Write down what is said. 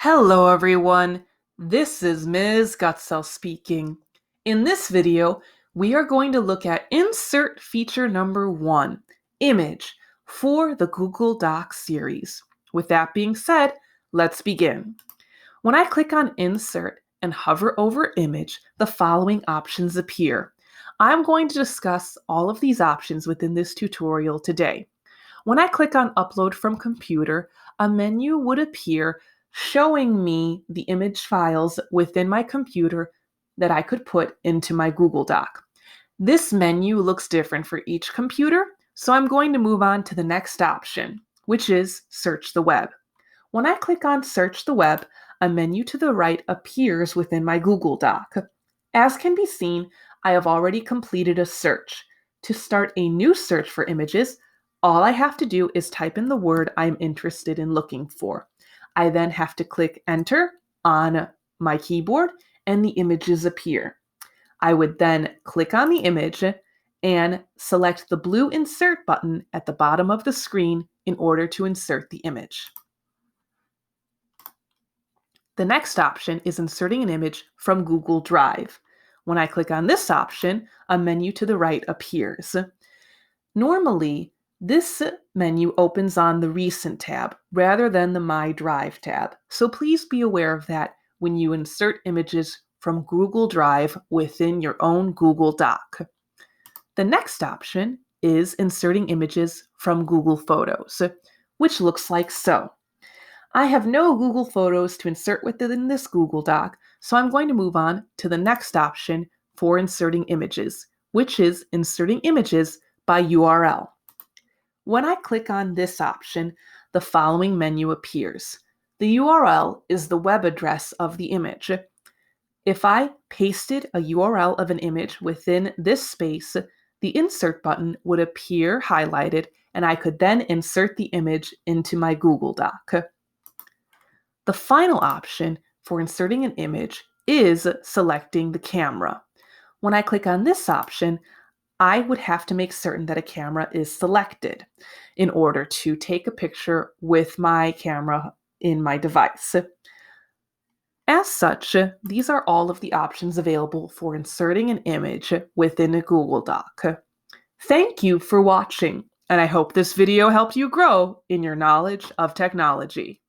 Hello everyone, this is Ms. Gutzel speaking. In this video, we are going to look at insert feature number 1, image, for the Google Docs series. With that being said, let's begin. When I click on insert and hover over image, the following options appear. I'm going to discuss all of these options within this tutorial today. When I click on upload from computer, a menu would appear showing me the image files within my computer that I could put into my Google Doc. This menu looks different for each computer, so I'm going to move on to the next option, which is search the web. When I click on search the web, a menu to the right appears within my Google Doc. As can be seen, I have already completed a search. To start a new search for images, all I have to do is type in the word I'm interested in looking for. I then have to click enter on my keyboard and the images appear. I would then click on the image and select the blue insert button at the bottom of the screen in order to insert the image. The next option is inserting an image from Google Drive. When I click on this option, a menu to the right appears. Normally, this menu opens on the Recent tab rather than the My Drive tab, so please be aware of that when you insert images from Google Drive within your own Google Doc. The next option is inserting images from Google Photos, which looks like so. I have no Google Photos to insert within this Google Doc, so I'm going to move on to the next option for inserting images, which is inserting images by URL. When I click on this option, the following menu appears. The URL is the web address of the image. If I pasted a URL of an image within this space, the insert button would appear highlighted and I could then insert the image into my Google Doc. The final option for inserting an image is selecting the camera. When I click on this option, I would have to make certain that a camera is selected in order to take a picture with my camera in my device. As such, these are all of the options available for inserting an image within a Google Doc. Thank you for watching, and I hope this video helped you grow in your knowledge of technology.